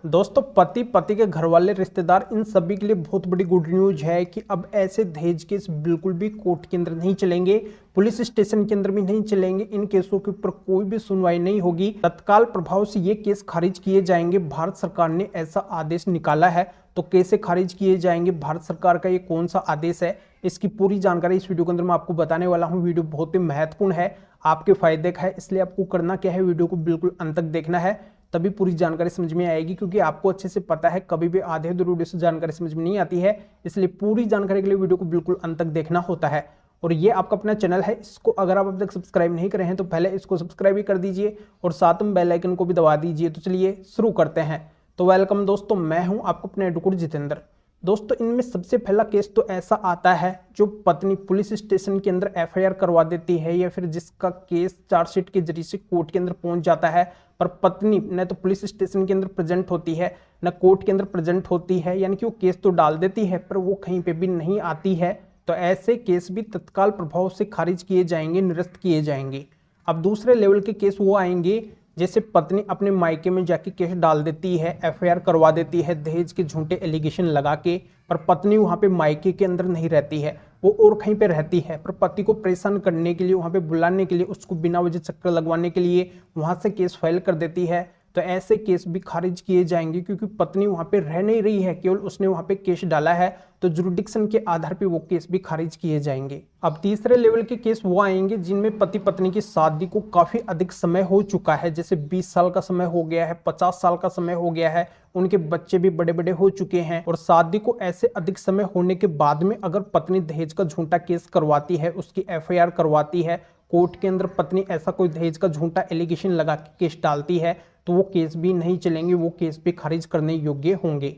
दोस्तों, पति के घर वाले, रिश्तेदार, इन सभी के लिए बहुत बड़ी गुड न्यूज है कि अब ऐसे दहेज केस बिल्कुल भी कोर्ट के अंदर नहीं चलेंगे, पुलिस स्टेशन के अंदर भी नहीं चलेंगे। इन केसों के ऊपर कोई भी सुनवाई नहीं होगी, तत्काल प्रभाव से ये केस खारिज किए जाएंगे। भारत सरकार ने ऐसा आदेश निकाला है, तो कैसे खारिज किए जाएंगे, भारत सरकार का ये कौन सा आदेश है, इसकी पूरी जानकारी इस वीडियो के अंदर मैं आपको बताने वाला हूँ। वीडियो बहुत ही महत्वपूर्ण है, आपके फायदे का है, इसलिए आपको करना क्या है, वीडियो को बिल्कुल अंत तक देखना है, तभी पूरी जानकारी समझ में आएगी। क्योंकि आपको अच्छे से पता है कभी भी आधे अधूरे वीडियो से जानकारी समझ में नहीं आती है, इसलिए पूरी जानकारी के लिए वीडियो को बिल्कुल अंत तक देखना होता है। और ये आपका अपना चैनल है, इसको अगर आप अब तक सब्सक्राइब नहीं करे हैं तो पहले इसको सब्सक्राइब भी कर दीजिए और साथ में बेल आइकन को भी दबा दीजिए। तो चलिए शुरू करते हैं। तो वेलकम दोस्तों, मैं हूं आपको अपने एडवोकेट जितेंद्र। दोस्तों, इनमें सबसे पहला केस तो ऐसा आता है जो पत्नी पुलिस स्टेशन के अंदर एफआईआर करवा देती है, या फिर जिसका केस चार्जशीट के जरिए से कोर्ट के अंदर पहुंच जाता है, पर पत्नी न तो पुलिस स्टेशन के अंदर प्रेजेंट होती है न कोर्ट के अंदर प्रेजेंट होती है, यानी कि वो केस तो डाल देती है पर वो कहीं पे भी नहीं आती है। तो ऐसे केस भी तत्काल प्रभाव से खारिज किए जाएंगे, निरस्त किए जाएंगे। अब दूसरे लेवल के केस वो आएंगे जैसे पत्नी अपने मायके में जाके केस डाल देती है, एफआईआर करवा देती है दहेज के झूठे एलिगेशन लगा के, पर पत्नी वहां पे मायके के अंदर नहीं रहती है, वो और कहीं पे रहती है, पर पति को परेशान करने के लिए, वहां पे बुलाने के लिए, उसको बिना वजह चक्कर लगवाने के लिए वहां से केस फाइल कर देती है। तो ऐसे केस भी खारिज किए जाएंगे, क्योंकि पत्नी वहां पे रह नहीं रही है, केवल उसने वहां पे केस डाला है, तो जुरिडिक्शन के आधार पे वो केस भी खारिज किए जाएंगे। अब तीसरे लेवल के केस वो आएंगे जिनमें पति पत्नी की शादी को काफी अधिक समय हो चुका है, जैसे 20 साल का समय हो गया है, 50 साल का समय हो गया है, उनके बच्चे भी बड़े बड़े हो चुके हैं, और शादी को ऐसे अधिक समय होने के बाद में अगर पत्नी दहेज का झूठा केस करवाती है, उसकी एफआईआर करवाती है कोर्ट के अंदर, पत्नी ऐसा कोई दहेज का झूठा एलिगेशन लगा के केस डालती है, तो वो केस भी नहीं चलेंगे, वो केस भी खारिज करने योग्य होंगे।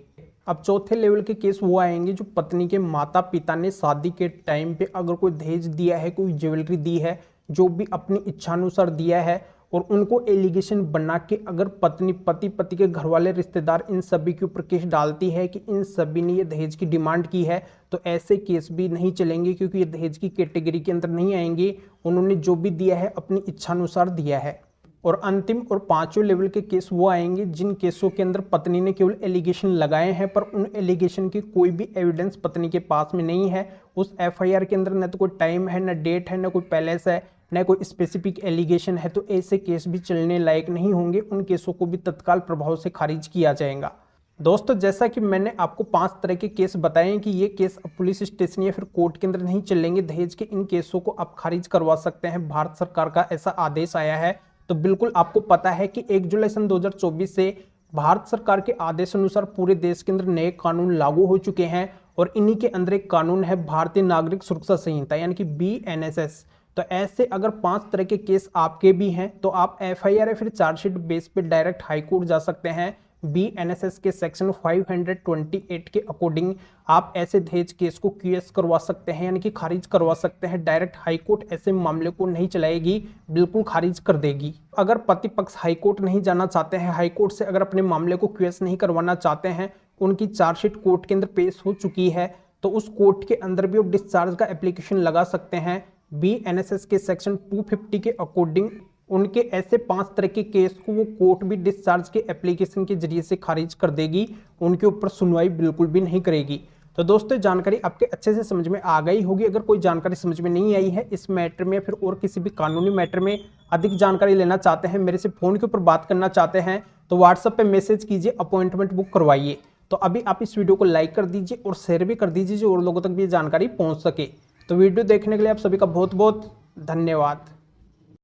अब चौथे लेवल के केस वो आएंगे जो पत्नी के माता पिता ने शादी के टाइम पे अगर कोई दहेज दिया है, कोई ज्वेलरी दी है, जो भी अपनी इच्छानुसार दिया है, और उनको एलिगेशन बना के अगर पत्नी, पति के घर वाले, रिश्तेदार, इन सभी के ऊपर केस डालती है कि इन सभी ने ये दहेज की डिमांड की है, तो ऐसे केस भी नहीं चलेंगे, क्योंकि ये दहेज की कैटेगरी के अंदर नहीं आएंगे। उन्होंने जो भी दिया है अपनी इच्छानुसार दिया है। और अंतिम और पांचवें लेवल के केस वो आएंगे जिन केसों के अंदर पत्नी ने केवल एलिगेशन लगाए हैं, पर उन एलिगेशन की कोई भी एविडेंस पत्नी के पास में नहीं है। उस एफआईआर के अंदर न तो कोई टाइम है, न डेट है, न कोई पैलेस है, न कोई स्पेसिफिक एलिगेशन है, तो ऐसे केस भी चलने लायक नहीं होंगे। उन केसों को भी तत्काल प्रभाव से खारिज किया जाएगा। दोस्तों, जैसा कि मैंने आपको 5 तरह के केस बताए हैं कि ये केस अब पुलिस स्टेशन या फिर कोर्ट के अंदर नहीं चलेंगे दहेज के, इन केसों को आप खारिज करवा सकते हैं। भारत सरकार का ऐसा आदेश आया है। तो बिल्कुल आपको पता है कि 1 जुलाई सन 2024 से भारत सरकार के आदेश अनुसार पूरे देश के अंदर नए कानून लागू हो चुके हैं, और इन्हीं के अंदर एक कानून है भारतीय नागरिक सुरक्षा संहिता, यानी कि BNSS। तो ऐसे अगर 5 तरह के केस आपके भी हैं, तो आप एफआईआर या फिर चार्जशीट बेस पे डायरेक्ट हाई कोर्ट जा सकते हैं। BNSS के सेक्शन 528 के अकॉर्डिंग आप ऐसे दहेज केस को क्यूएस करवा सकते हैं, यानी कि खारिज करवा सकते हैं। डायरेक्ट हाई कोर्ट ऐसे मामले को नहीं चलाएगी, बिल्कुल खारिज कर देगी। अगर पति पक्ष हाई कोर्ट नहीं जाना चाहते हैं, हाई कोर्ट से अगर अपने मामले को क्यूएस नहीं करवाना चाहते हैं, उनकी चार्जशीट कोर्ट के अंदर पेश हो चुकी है, तो उस कोर्ट के अंदर भी वो डिस्चार्ज का एप्लीकेशन लगा सकते हैं। BNSS के सेक्शन 250 के अकॉर्डिंग उनके ऐसे 5 तरह के केस को वो कोर्ट भी डिस्चार्ज के एप्लीकेशन के जरिए से खारिज कर देगी, उनके ऊपर सुनवाई बिल्कुल भी नहीं करेगी। तो दोस्तों, जानकारी आपके अच्छे से समझ में आ गई होगी। अगर कोई जानकारी समझ में नहीं आई है इस मैटर में, फिर और किसी भी कानूनी मैटर में अधिक जानकारी लेना चाहते हैं, मेरे से फोन के ऊपर बात करना चाहते हैं, तो व्हाट्सएप पे मैसेज कीजिए, अपॉइंटमेंट बुक करवाइए। तो अभी आप इस वीडियो को लाइक कर दीजिए और शेयर भी कर दीजिए, जो और लोगों तक भी ये जानकारी पहुँच सके। तो वीडियो देखने के लिए आप सभी का बहुत बहुत धन्यवाद।